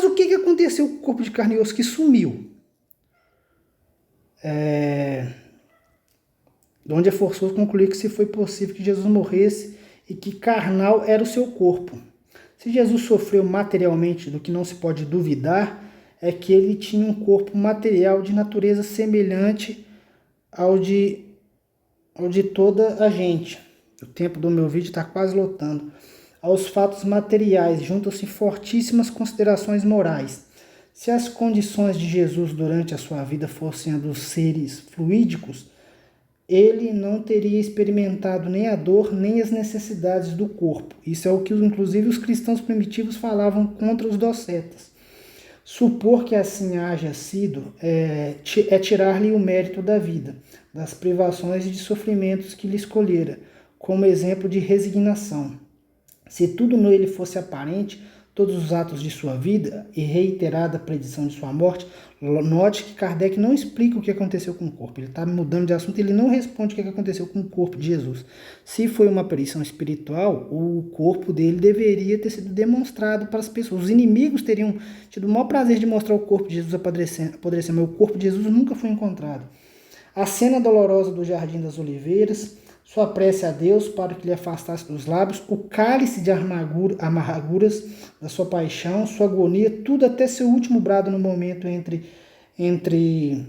Mas o que aconteceu com o corpo de carne e osso que sumiu? De onde é forçoso concluir que se foi possível que Jesus morresse e que carnal era o seu corpo. Se Jesus sofreu materialmente, do que não se pode duvidar, é que ele tinha um corpo material de natureza semelhante ao de toda a gente. O tempo do meu vídeo está quase lotando. Aos fatos materiais juntam-se fortíssimas considerações morais. Se as condições de Jesus durante a sua vida fossem a dos seres fluídicos, ele não teria experimentado nem a dor, nem as necessidades do corpo. Isso é o que, inclusive, os cristãos primitivos falavam contra os docetas. Supor que assim haja sido é tirar-lhe o mérito da vida, das privações e de sofrimentos que lhe escolhera, como exemplo de resignação. Se tudo nele fosse aparente, todos os atos de sua vida e reiterada predição de sua morte, note que Kardec não explica o que aconteceu com o corpo. Ele está mudando de assunto, ele não responde o que aconteceu com o corpo de Jesus. Se foi uma aparição espiritual, o corpo dele deveria ter sido demonstrado para as pessoas. Os inimigos teriam tido o maior prazer de mostrar o corpo de Jesus apodrecendo, mas o corpo de Jesus nunca foi encontrado. A cena dolorosa do Jardim das Oliveiras, sua prece a Deus para que lhe afastasse dos lábios, o cálice de amarguras da sua paixão, sua agonia, tudo até seu último brado no momento de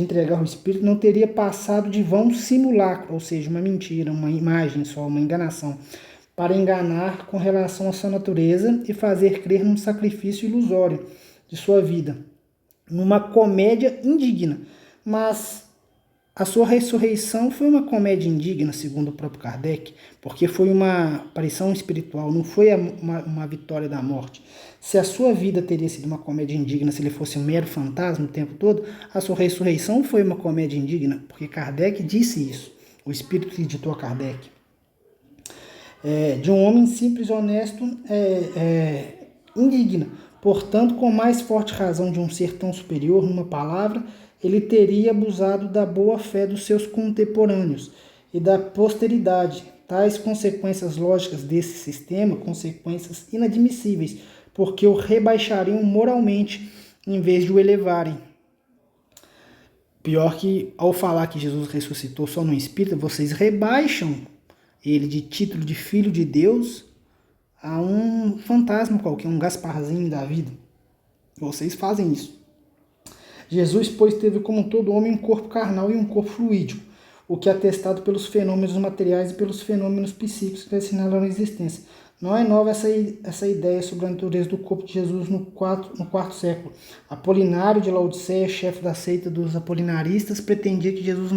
entregar o Espírito, não teria passado de vão simulacro, ou seja, uma mentira, uma imagem só, uma enganação, para enganar com relação à sua natureza e fazer crer num sacrifício ilusório de sua vida, numa comédia indigna. Mas a sua ressurreição foi uma comédia indigna, segundo o próprio Kardec, porque foi uma aparição espiritual, não foi uma vitória da morte. Se a sua vida teria sido uma comédia indigna, se ele fosse um mero fantasma o tempo todo, a sua ressurreição foi uma comédia indigna, porque Kardec disse isso, o Espírito que ditou a Kardec. De um homem simples e honesto, indigna. Portanto, com mais forte razão de um ser tão superior, numa palavra, ele teria abusado da boa-fé dos seus contemporâneos e da posteridade. Tais consequências lógicas desse sistema, consequências inadmissíveis, porque o rebaixariam moralmente em vez de o elevarem. Pior que, ao falar que Jesus ressuscitou só no Espírito, vocês rebaixam ele de título de Filho de Deus a um fantasma qualquer, um Gasparzinho da vida. Vocês fazem isso. Jesus, pois, teve como todo homem um corpo carnal e um corpo fluídico, o que é atestado pelos fenômenos materiais e pelos fenômenos psíquicos que assinalam a existência. Não é nova essa ideia sobre a natureza do corpo de Jesus no quarto século. Apolinário de Laodiceia, chefe da seita dos apolinaristas, pretendia que Jesus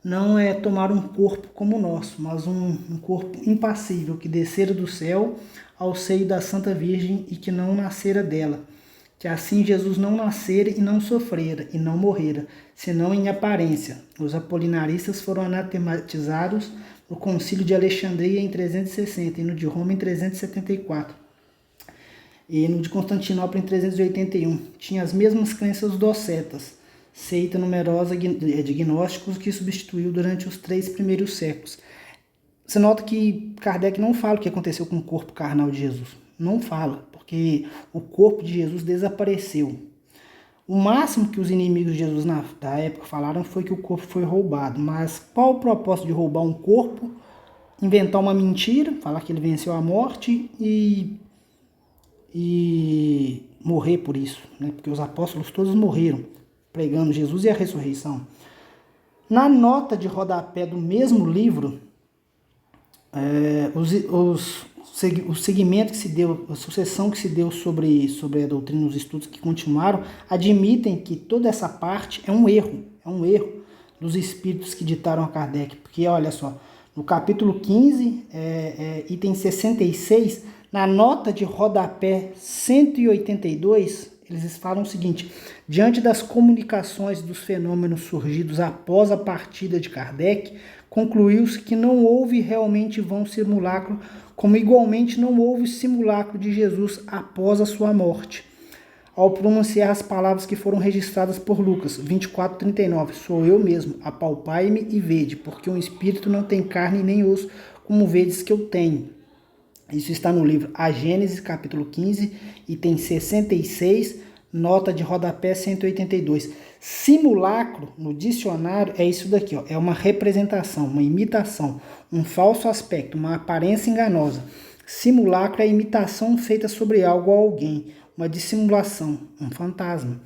não é tomar um corpo como o nosso, mas um corpo impassível, que descera do céu ao seio da Santa Virgem e que não nascera dela. Que assim Jesus não nascera e não sofrera e não morrera, senão em aparência. Os apolinaristas foram anatematizados no Concílio de Alexandria em 360 e no de Roma em 374. E no de Constantinopla em 381. Tinha as mesmas crenças docetas, seita numerosa de gnósticos que substituiu durante os 3 primeiros séculos. Você nota que Kardec não fala o que aconteceu com o corpo carnal de Jesus. Não fala, porque o corpo de Jesus desapareceu. O máximo que os inimigos de Jesus da época falaram foi que o corpo foi roubado. Mas qual o propósito de roubar um corpo? Inventar uma mentira, falar que ele venceu a morte e morrer por isso, né? Porque os apóstolos todos morreram pregando Jesus e a ressurreição. Na nota de rodapé do mesmo livro, o segmento que se deu, a sucessão que se deu sobre a doutrina, os estudos que continuaram, admitem que toda essa parte é um erro dos espíritos que ditaram a Kardec, porque olha só, no capítulo 15, item 66, na nota de rodapé 182, eles falam o seguinte: diante das comunicações dos fenômenos surgidos após a partida de Kardec, concluiu-se que não houve realmente vão simulacro, como igualmente não houve simulacro de Jesus após a sua morte. Ao pronunciar as palavras que foram registradas por Lucas 24:39, sou eu mesmo, apalpai-me e vede, porque um espírito não tem carne nem osso, como vedes que eu tenho. Isso está no livro A Gênesis, capítulo 15, item 66, nota de rodapé 182. Simulacro, no dicionário, é isso daqui, ó, é uma representação, uma imitação, um falso aspecto, uma aparência enganosa. Simulacro é a imitação feita sobre algo ou alguém, uma dissimulação, um fantasma.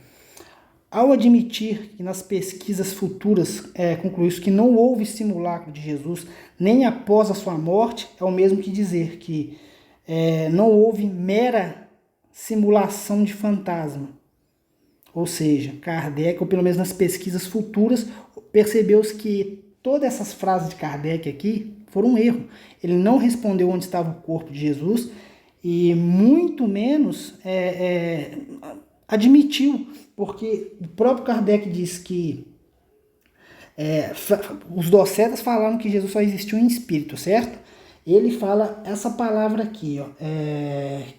Ao admitir que nas pesquisas futuras concluiu-se que não houve simulacro de Jesus nem após a sua morte, é o mesmo que dizer que não houve mera simulação de fantasma. Ou seja, Kardec, ou pelo menos nas pesquisas futuras, percebeu-se que todas essas frases de Kardec aqui foram um erro. Ele não respondeu onde estava o corpo de Jesus e muito menos admitiu, porque o próprio Kardec diz que os docetas falaram que Jesus só existiu em espírito, certo? Ele fala essa palavra aqui, ó,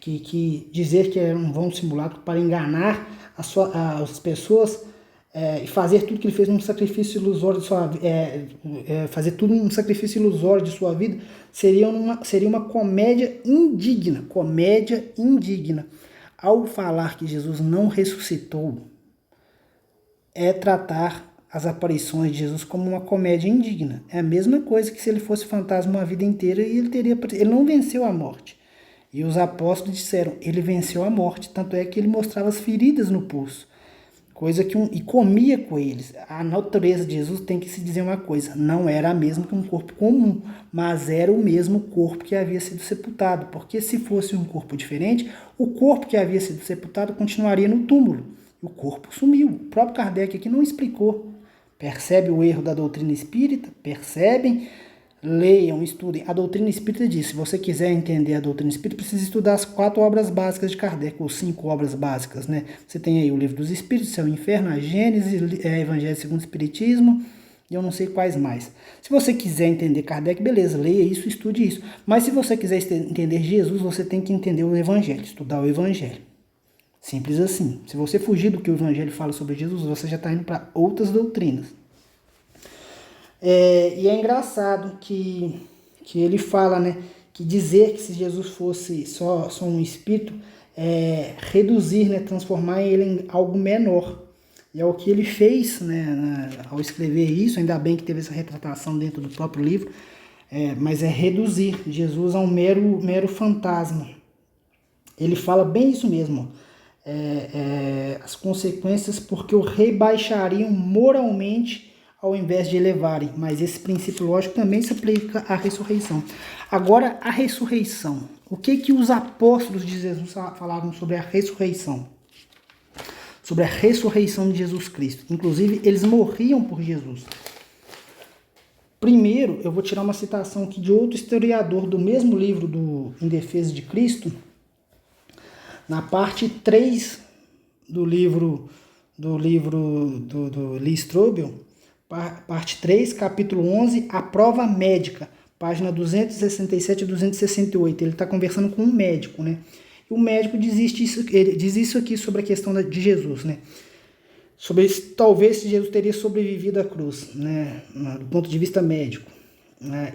que dizer que era um vão simulacro para enganar as pessoas e fazer tudo que ele fez num sacrifício ilusório de sua fazer tudo um sacrifício ilusório de sua vida seria uma comédia indigna, Ao falar que Jesus não ressuscitou, é tratar as aparições de Jesus como uma comédia indigna. É a mesma coisa que se ele fosse fantasma uma vida inteira e ele não venceu a morte. E os apóstolos disseram, ele venceu a morte, tanto é que ele mostrava as feridas no pulso, e comia com eles. A natureza de Jesus tem que se dizer uma coisa, não era a mesma que um corpo comum, mas era o mesmo corpo que havia sido sepultado, porque se fosse um corpo diferente, o corpo que havia sido sepultado continuaria no túmulo, o corpo sumiu. O próprio Kardec aqui não explicou. Percebe o erro da doutrina espírita? Percebem? Leiam, estudem. A doutrina espírita diz, se você quiser entender a doutrina espírita, precisa estudar as 4 obras básicas de Kardec, ou 5 obras básicas, né? Você tem aí o Livro dos Espíritos, Céu e Inferno, a Gênesis, Evangelho segundo o Espiritismo, e eu não sei quais mais. Se você quiser entender Kardec, beleza, leia isso, estude isso. Mas se você quiser entender Jesus, você tem que entender o Evangelho, estudar o Evangelho. Simples assim. Se você fugir do que o Evangelho fala sobre Jesus, você já está indo para outras doutrinas. E é engraçado que ele fala, né, que dizer que se Jesus fosse só um espírito reduzir, né, transformar ele em algo menor. E é o que ele fez, né, ao escrever isso, ainda bem que teve essa retratação dentro do próprio livro, mas é reduzir Jesus a um mero fantasma. Ele fala bem isso mesmo, as consequências porque o rebaixariam moralmente ao invés de elevarem, mas esse princípio lógico também se aplica à ressurreição. Agora, a ressurreição. O que os apóstolos de Jesus falavam sobre a ressurreição? Sobre a ressurreição de Jesus Cristo. Inclusive, eles morriam por Jesus. Primeiro, eu vou tirar uma citação aqui de outro historiador do mesmo livro do Em Defesa de Cristo, na parte 3 do livro do Lee Strobel, parte 3, capítulo 11, a prova médica, página 267 e 268. Ele está conversando com um médico, né? E o médico diz isso aqui sobre a questão de Jesus, né? Sobre talvez se Jesus teria sobrevivido à cruz, né? Do ponto de vista médico.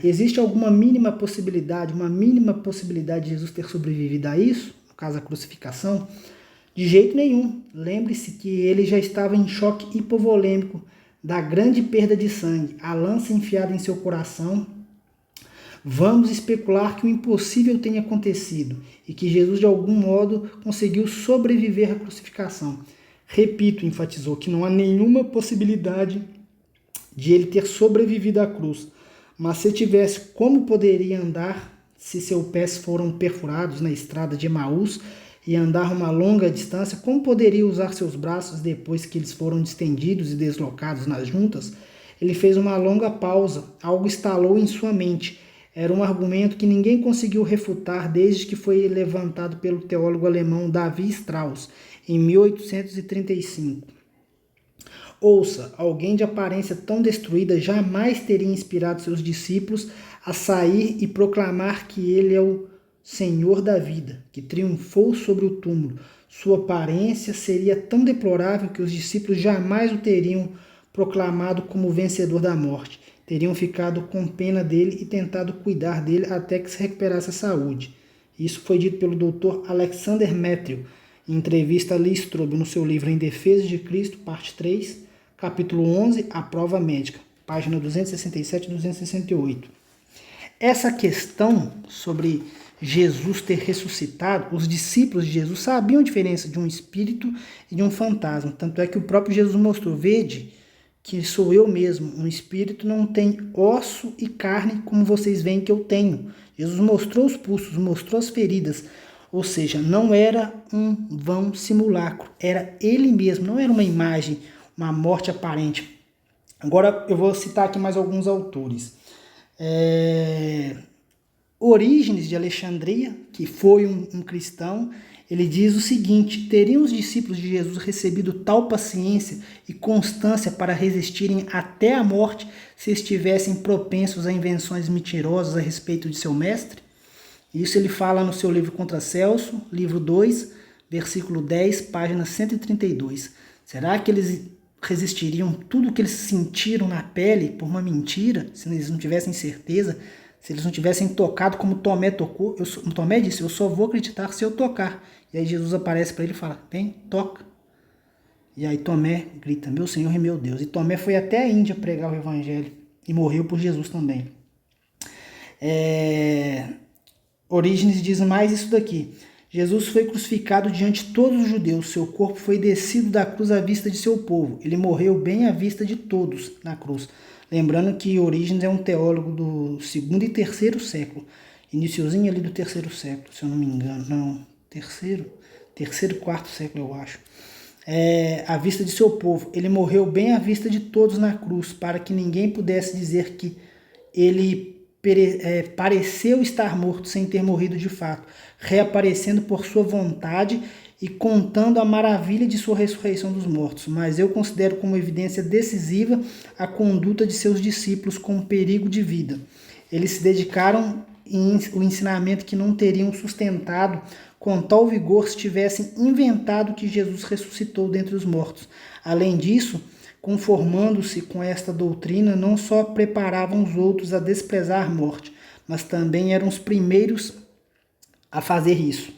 Existe alguma mínima possibilidade de Jesus ter sobrevivido a isso? No caso, a crucificação? De jeito nenhum. Lembre-se que ele já estava em choque hipovolêmico da grande perda de sangue, a lança enfiada em seu coração. Vamos especular que o impossível tenha acontecido e que Jesus de algum modo conseguiu sobreviver à crucificação. Repito, enfatizou que não há nenhuma possibilidade de ele ter sobrevivido à cruz, mas se tivesse, como poderia andar se seus pés foram perfurados na estrada de Emaús e andar uma longa distância? Como poderia usar seus braços depois que eles foram distendidos e deslocados nas juntas? Ele fez uma longa pausa, algo estalou em sua mente. Era um argumento que ninguém conseguiu refutar desde que foi levantado pelo teólogo alemão Davi Strauss, em 1835. Ouça, alguém de aparência tão destruída jamais teria inspirado seus discípulos a sair e proclamar que ele é o Senhor da vida, que triunfou sobre o túmulo. Sua aparência seria tão deplorável que os discípulos jamais o teriam proclamado como vencedor da morte. Teriam ficado com pena dele e tentado cuidar dele até que se recuperasse a saúde. Isso foi dito pelo Dr. Alexander Matthew, em entrevista a Lee Strobel, no seu livro Em Defesa de Cristo, parte 3, capítulo 11, A Prova Médica, página 267 e 268. Essa questão sobre Jesus ter ressuscitado, os discípulos de Jesus sabiam a diferença de um espírito e de um fantasma. Tanto é que o próprio Jesus mostrou: vede que sou eu mesmo, um espírito não tem osso e carne como vocês veem que eu tenho. Jesus mostrou os pulsos, mostrou as feridas, ou seja, não era um vão simulacro, era ele mesmo, não era uma imagem, uma morte aparente. Agora eu vou citar aqui mais alguns autores. Orígenes de Alexandria, que foi um cristão, ele diz o seguinte: teriam os discípulos de Jesus recebido tal paciência e constância para resistirem até a morte se estivessem propensos a invenções mentirosas a respeito de seu mestre? Isso ele fala no seu livro Contra Celso, livro 2, versículo 10, página 132. Será que eles resistiriam tudo o que eles sentiram na pele por uma mentira, se eles não tivessem certeza? Se eles não tivessem tocado como Tomé tocou? Tomé disse: eu só vou acreditar se eu tocar. E aí Jesus aparece para ele e fala: vem, toca. E aí Tomé grita: meu Senhor e meu Deus. E Tomé foi até a Índia pregar o evangelho e morreu por Jesus também. Orígenes diz mais isso daqui: Jesus foi crucificado diante de todos os judeus, seu corpo foi descido da cruz à vista de seu povo, ele morreu bem à vista de todos na cruz. Lembrando que Orígenes é um teólogo do 2º e 3º século, iniciozinho ali do 3º século, se eu não me engano, não, terceiro e 4º século eu acho. À vista de seu povo, ele morreu bem à vista de todos na cruz, para que ninguém pudesse dizer que ele pareceu estar morto sem ter morrido de fato, reaparecendo por sua vontade e contando a maravilha de sua ressurreição dos mortos. Mas eu considero como evidência decisiva a conduta de seus discípulos com perigo de vida. Eles se dedicaram ao ensinamento que não teriam sustentado com tal vigor se tivessem inventado que Jesus ressuscitou dentre os mortos. Além disso, conformando-se com esta doutrina, não só preparavam os outros a desprezar a morte, mas também eram os primeiros a fazer isso.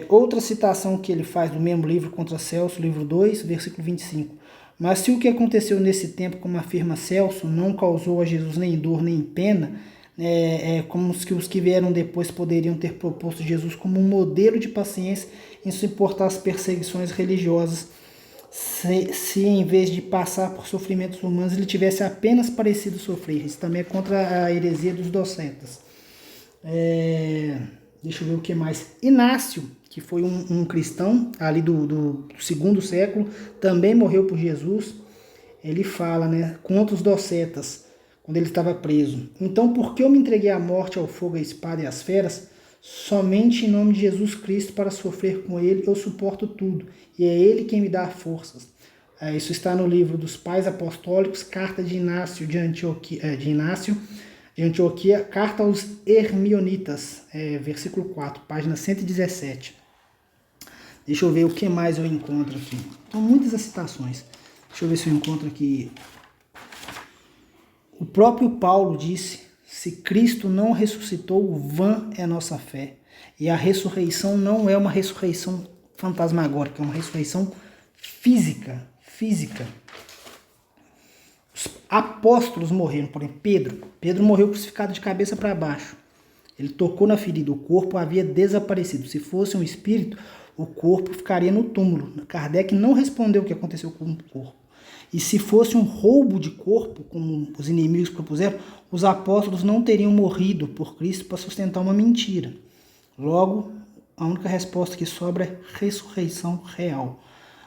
Outra citação que ele faz do mesmo livro Contra Celso, livro 2, versículo 25. Mas se o que aconteceu nesse tempo, como afirma Celso, não causou a Jesus nem dor nem pena, como os que vieram depois poderiam ter proposto Jesus como um modelo de paciência em suportar as perseguições religiosas, se em vez de passar por sofrimentos humanos ele tivesse apenas parecido sofrer. Isso também é contra a heresia dos docetas. Deixa eu ver o que mais. Inácio, que foi um cristão ali do 2º século, também morreu por Jesus. Ele fala, contra os docetas, quando ele estava preso: então, por que eu me entreguei à morte, ao fogo, à espada e às feras? Somente em nome de Jesus Cristo, para sofrer com ele, eu suporto tudo, e é ele quem me dá forças. Isso está no livro dos Pais Apostólicos, carta de Inácio de Antioquia, carta aos Hermionitas, versículo 4, página 117. Deixa eu ver o que mais eu encontro aqui. São muitas as citações. Deixa eu ver se eu encontro aqui. O próprio Paulo disse: se Cristo não ressuscitou, vã é a nossa fé. E a ressurreição não é uma ressurreição fantasmagórica, é uma ressurreição física. Os apóstolos morreram, por exemplo, Pedro morreu crucificado de cabeça para baixo. Ele tocou na ferida, o corpo havia desaparecido. Se fosse um espírito, o corpo ficaria no túmulo. Kardec não respondeu o que aconteceu com o corpo. E se fosse um roubo de corpo, como os inimigos propuseram, os apóstolos não teriam morrido por Cristo para sustentar uma mentira. Logo, a única resposta que sobra é ressurreição real.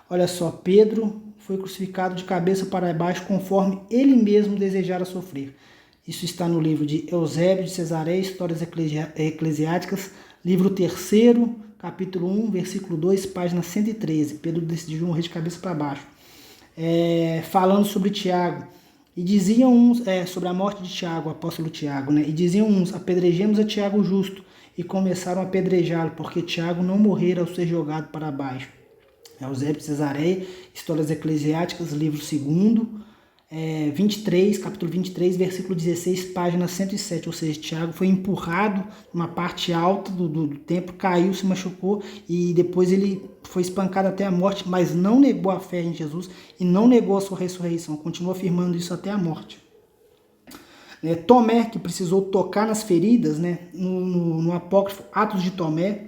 Olha só, Pedro foi crucificado de cabeça para baixo conforme ele mesmo desejara sofrer. Isso está no livro de Eusébio de Cesareia, Histórias Eclesiásticas, livro 3º, capítulo 1, versículo 2, página 113. Pedro decidiu morrer de cabeça para baixo. Falando sobre Tiago, e diziam uns, sobre a morte de Tiago, o apóstolo Tiago, e diziam uns: apedrejemos a Tiago justo, e começaram a apedrejá-lo, porque Tiago não morrera ao ser jogado para baixo. Eusébio de Cesareia, Histórias Eclesiásticas, livro 2º, 23, capítulo 23, versículo 16, página 107, ou seja, Tiago foi empurrado numa parte alta do templo, caiu, se machucou e depois ele foi espancado até a morte, mas não negou a fé em Jesus e não negou a sua ressurreição, continuou afirmando isso até a morte. Tomé, que precisou tocar nas feridas, né, no apócrifo Atos de Tomé,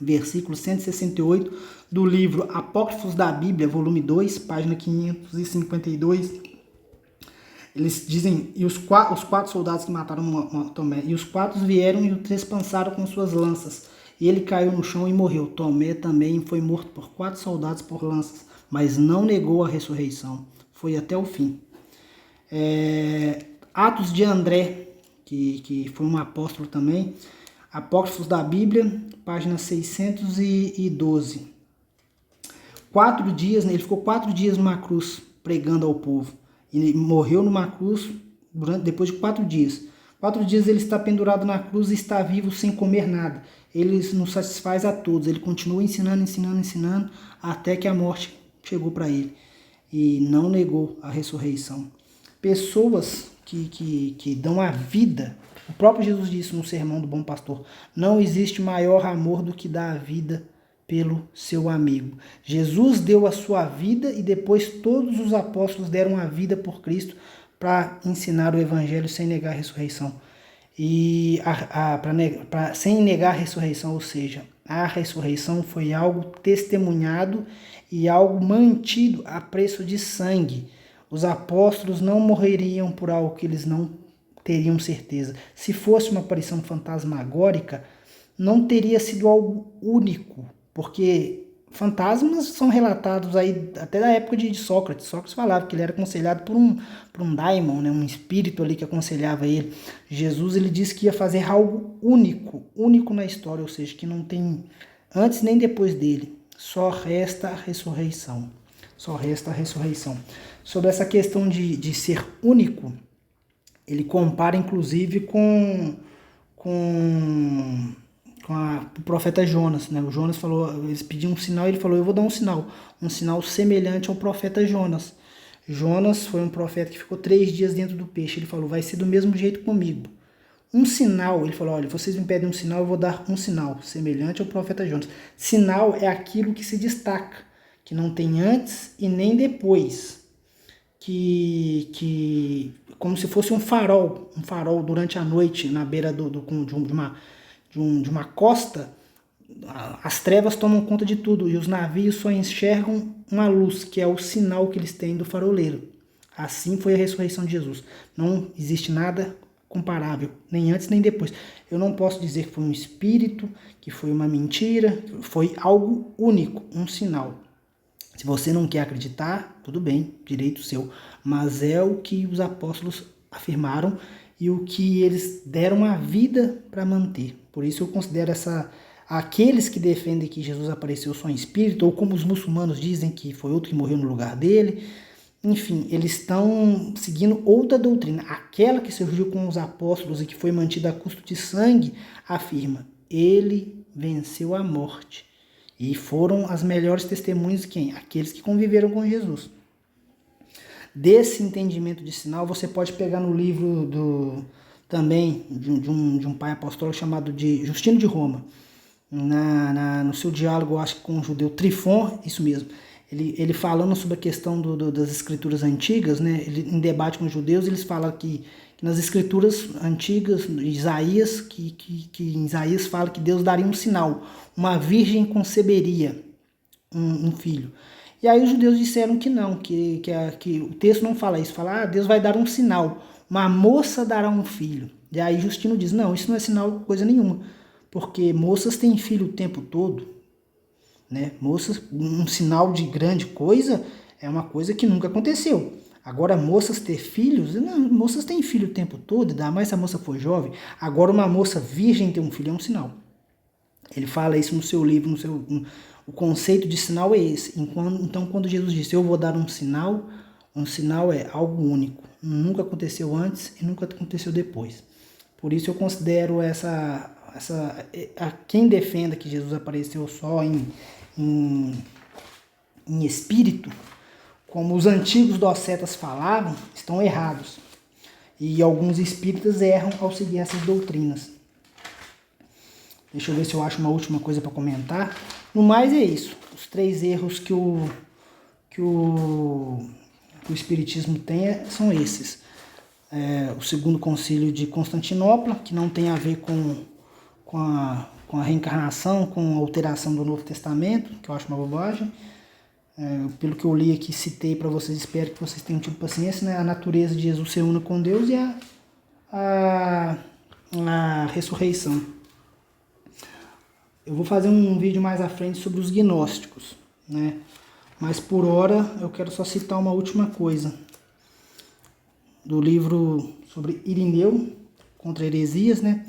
versículo 168 do livro Apócrifos da Bíblia, volume 2, página 552, eles dizem, e os quatro soldados que mataram Tomé, e os quatro vieram e o trespansaram com suas lanças, e ele caiu no chão e morreu. Tomé também foi morto por 4 soldados por lanças, mas não negou a ressurreição, foi até o fim. Atos de André, que foi um apóstolo também, Apócrifos da Bíblia, página 612. 4 dias, ele ficou 4 dias numa cruz pregando ao povo. Ele morreu numa cruz depois de 4 dias. 4 dias ele está pendurado na cruz e está vivo sem comer nada. Ele nos satisfaz a todos. Ele continua ensinando, até que a morte chegou para ele. E não negou a ressurreição. Pessoas que dão a vida. O próprio Jesus disse no Sermão do Bom Pastor: não existe maior amor do que dar a vida pelo seu amigo. Jesus deu a sua vida e depois todos os apóstolos deram a vida por Cristo para ensinar o evangelho sem negar a ressurreição. E sem negar a ressurreição, ou seja, a ressurreição foi algo testemunhado e algo mantido a preço de sangue. Os apóstolos não morreriam por algo que eles não teriam certeza. Se fosse uma aparição fantasmagórica, não teria sido algo único, porque fantasmas são relatados aí até da época de Sócrates. Sócrates falava que ele era aconselhado por um daimon, né, um espírito ali que aconselhava ele. Jesus, ele disse que ia fazer algo único na história, ou seja, que não tem antes nem depois dele. Só resta a ressurreição. Só resta a ressurreição. Sobre essa questão de ser único, ele compara inclusive com o profeta Jonas, né? O Jonas falou, eles pediam um sinal, e ele falou: eu vou dar um sinal semelhante ao profeta Jonas. Jonas foi um profeta que ficou 3 dias dentro do peixe. Ele falou: vai ser do mesmo jeito comigo. Um sinal, ele falou: olha, vocês me pedem um sinal, eu vou dar um sinal semelhante ao profeta Jonas. Sinal é aquilo que se destaca, que não tem antes e nem depois, que como se fosse um farol durante a noite na beira de uma costa. As trevas tomam conta de tudo e os navios só enxergam uma luz, que é o sinal que eles têm do faroleiro. Assim foi a ressurreição de Jesus. Não existe nada comparável, nem antes nem depois. Eu não posso dizer que foi um espírito, que foi uma mentira, foi algo único, um sinal. Se você não quer acreditar, tudo bem, direito seu, mas é o que os apóstolos afirmaram e o que eles deram a vida para manter. Por isso eu considero aqueles que defendem que Jesus apareceu só em espírito, ou como os muçulmanos dizem que foi outro que morreu no lugar dele, enfim, eles estão seguindo outra doutrina. Aquela que surgiu com os apóstolos e que foi mantida a custo de sangue, afirma: ele venceu a morte. E foram as melhores testemunhas de quem? Aqueles que conviveram com Jesus. Desse entendimento de sinal, você pode pegar no livro também de um pai apostólico chamado de Justino de Roma. No seu diálogo, acho que com o judeu Trifon, isso mesmo. Ele falando sobre a questão das escrituras antigas, né? Em debate com os judeus, eles falam que nas escrituras antigas, Isaías, que em Isaías fala que Deus daria um sinal, uma virgem conceberia um filho. E aí os judeus disseram que não, que o texto não fala isso, fala: Deus vai dar um sinal, uma moça dará um filho. E aí Justino diz: não, isso não é sinal de coisa nenhuma, porque moças têm filho o tempo todo, né? Moças, um sinal de grande coisa é uma coisa que nunca aconteceu. Agora, moças ter filhos, não, moças têm filho o tempo todo, ainda mais se a moça for jovem. Agora, uma moça virgem ter um filho é um sinal. Ele fala isso no seu livro, o conceito de sinal é esse. Então, quando Jesus disse: eu vou dar um sinal é algo único. Nunca aconteceu antes e nunca aconteceu depois. Por isso eu considero quem defenda que Jesus apareceu só em espírito como os antigos docetas falavam, estão errados. E alguns espíritas erram ao seguir essas doutrinas. Deixa eu ver se eu acho uma última coisa para comentar. No mais é isso. Os 3 erros que o Espiritismo tem são esses. O segundo concílio de Constantinopla, que não tem a ver com a reencarnação, com a alteração do Novo Testamento, que eu acho uma bobagem. Pelo que eu li aqui, citei para vocês, espero que vocês tenham tido paciência, né? A natureza de Jesus ser una com Deus e a ressurreição. Eu vou fazer um vídeo mais à frente sobre os gnósticos, né? Mas por hora eu quero só citar uma última coisa. Do livro sobre Irineu, contra heresias, né?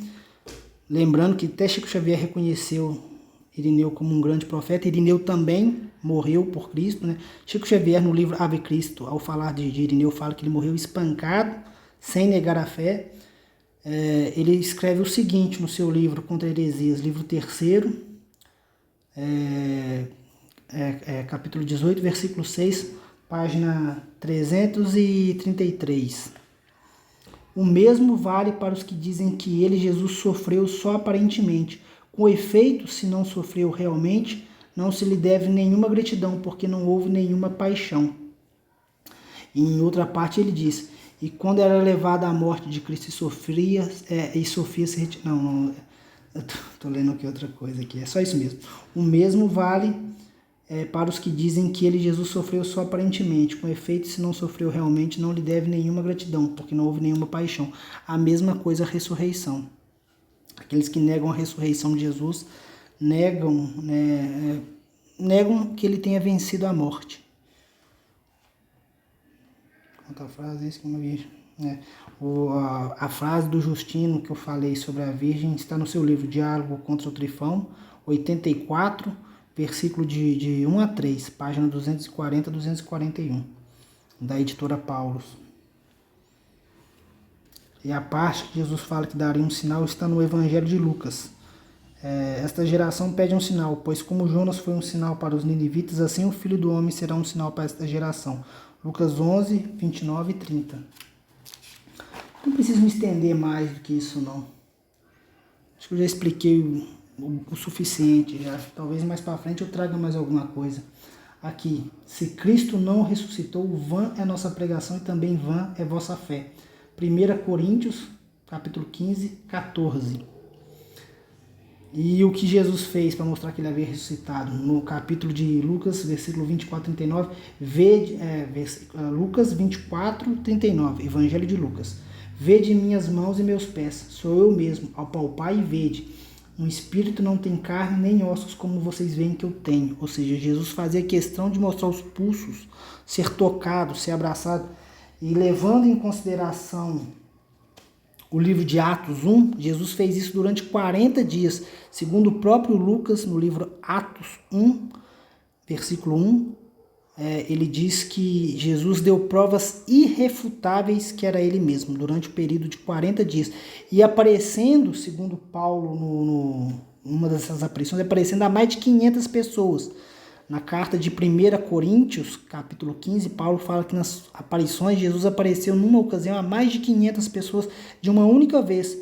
Lembrando que até Chico Xavier reconheceu Irineu como um grande profeta. Irineu também morreu por Cristo, né? Chico Xavier, no livro Ave Cristo, ao falar de Irineu, fala que ele morreu espancado, sem negar a fé. Ele escreve o seguinte no seu livro Contra Heresias, livro 3º, capítulo 18, versículo 6, página 333. O mesmo vale para os que dizem que ele, Jesus, sofreu só aparentemente. Com efeito, se não sofreu realmente, não se lhe deve nenhuma gratidão, porque não houve nenhuma paixão. E em outra parte ele diz: e quando era levado à morte de Cristo e Sofia se retirou. Não, eu tô lendo aqui outra coisa aqui, é só isso mesmo. O mesmo vale para os que dizem que ele, Jesus, sofreu só aparentemente. Com efeito, se não sofreu realmente, não lhe deve nenhuma gratidão, porque não houve nenhuma paixão. A mesma coisa a ressurreição. Aqueles que negam a ressurreição de Jesus negam que ele tenha vencido a morte. Outra frase, esse que eu não vi. A frase do Justino que eu falei sobre a Virgem está no seu livro Diálogo contra o Trifão, 84, versículo de 1 a 3, página 240 a 241, da editora Paulus. E a parte que Jesus fala que daria um sinal está no Evangelho de Lucas. Esta geração pede um sinal, pois como Jonas foi um sinal para os ninivitas, assim o Filho do Homem será um sinal para esta geração. Lucas 11, 29 e 30. Não preciso me estender mais do que isso, não. Acho que eu já expliquei o suficiente. Já. Talvez mais para frente eu traga mais alguma coisa. Aqui, se Cristo não ressuscitou, vã é nossa pregação e também vã é vossa fé. 1 Coríntios, capítulo 15, 14. E o que Jesus fez para mostrar que ele havia ressuscitado? No capítulo de Lucas, versículo 24, 39, Lucas 24, 39, Evangelho de Lucas. Vede minhas mãos e meus pés, sou eu mesmo, ao palpar e vede. Um espírito não tem carne nem ossos, como vocês veem que eu tenho. Ou seja, Jesus fazia questão de mostrar os pulsos, ser tocado, ser abraçado. E levando em consideração o livro de Atos 1, Jesus fez isso durante 40 dias. Segundo o próprio Lucas, no livro Atos 1, versículo 1, ele diz que Jesus deu provas irrefutáveis que era ele mesmo, durante o período de 40 dias. E aparecendo, segundo Paulo, numa dessas aparições, aparecendo a mais de 500 pessoas. Na carta de 1 Coríntios, capítulo 15, Paulo fala que nas aparições Jesus apareceu numa ocasião a mais de 500 pessoas de uma única vez,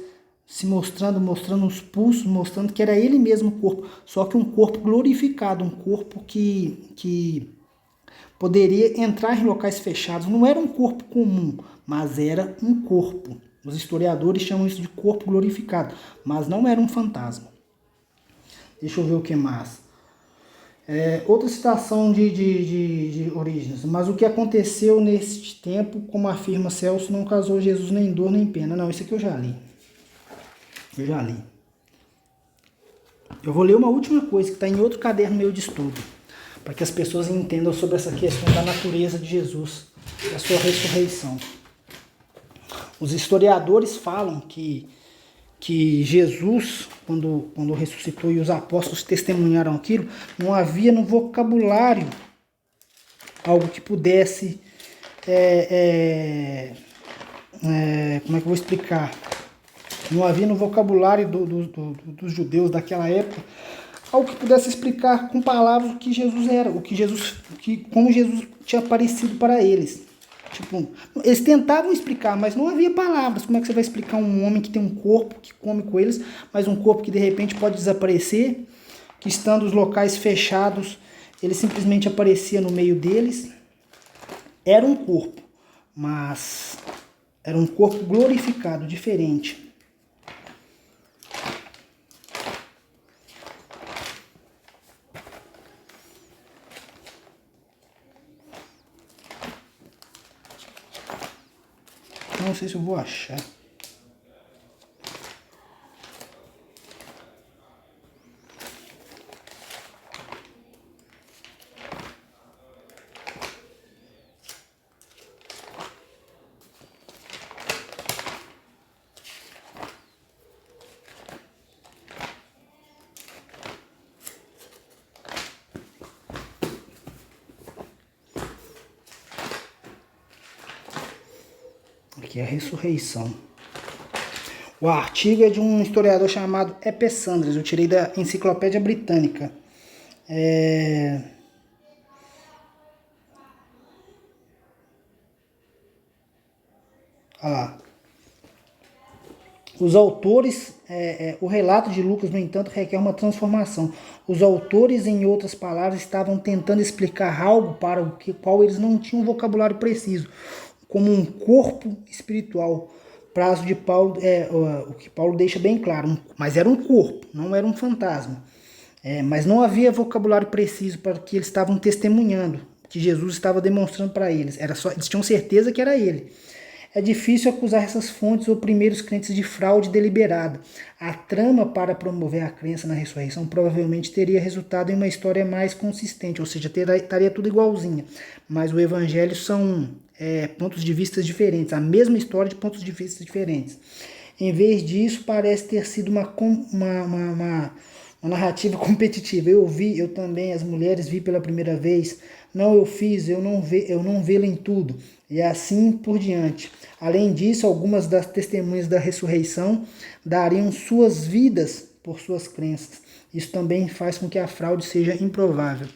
se mostrando os pulsos, mostrando que era ele mesmo o corpo, só que um corpo glorificado, um corpo que poderia entrar em locais fechados. Não era um corpo comum, mas era um corpo. Os historiadores chamam isso de corpo glorificado, mas não era um fantasma. Deixa eu ver o que mais. Outra citação de Orígenes. Mas o que aconteceu neste tempo, como afirma Celso, não causou Jesus nem dor nem pena. Não, isso aqui eu já li. Eu vou ler uma última coisa que está em outro caderno meu de estudo, para que as pessoas entendam sobre essa questão da natureza de Jesus, da sua ressurreição. Os historiadores falam que Jesus, quando ressuscitou e os apóstolos testemunharam aquilo, não havia no vocabulário algo que pudesse, como é que eu vou explicar? Não havia no vocabulário dos judeus daquela época algo que pudesse explicar com palavras o que Jesus era, como Jesus tinha aparecido para eles. Tipo, eles tentavam explicar, mas não havia palavras. Como é que você vai explicar um homem que tem um corpo que come com eles, mas um corpo que de repente pode desaparecer, que estando os locais fechados, ele simplesmente aparecia no meio deles? Era um corpo, mas era um corpo glorificado, diferente. Não sei se eu vou achar. Aqui é a ressurreição. O artigo é de um historiador chamado E.P. Sanders. Eu tirei da Enciclopédia Britânica. Olha lá. Os autores, o relato de Lucas, no entanto, requer uma transformação. Os autores, em outras palavras, estavam tentando explicar algo para o qual eles não tinham um vocabulário preciso, como um corpo espiritual. Prazo de Paulo, o que Paulo deixa bem claro, mas era um corpo, não era um fantasma. Mas não havia vocabulário preciso para o que eles estavam testemunhando, que Jesus estava demonstrando para eles. Eles tinham certeza que era ele. É difícil acusar essas fontes ou primeiros crentes de fraude deliberada. A trama para promover a crença na ressurreição provavelmente teria resultado em uma história mais consistente, ou seja, estaria tudo igualzinha. Mas o evangelho são pontos de vista diferentes, a mesma história de pontos de vista diferentes. Em vez disso, parece ter sido uma narrativa competitiva. Eu também, as mulheres vi pela primeira vez. Não, eu fiz, eu não vê-lo em tudo. E assim por diante. Além disso, algumas das testemunhas da ressurreição dariam suas vidas por suas crenças. Isso também faz com que a fraude seja improvável.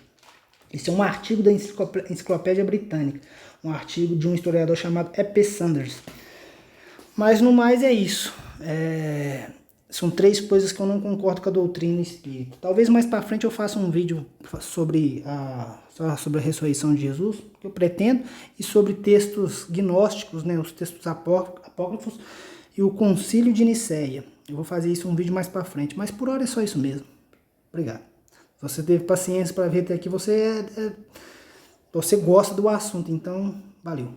Esse é um artigo da Enciclopédia Britânica. Um artigo de um historiador chamado E.P. Sanders. Mas no mais é isso. São 3 coisas que eu não concordo com a doutrina espírita. Talvez mais para frente eu faça um vídeo sobre a ressurreição de Jesus, que eu pretendo, e sobre textos gnósticos, né, os textos apócrifos e o Concílio de Nicéia. Eu vou fazer isso um vídeo mais para frente, mas por hora é só isso mesmo. Obrigado. Se você teve paciência para ver até aqui, você gosta do assunto, então valeu.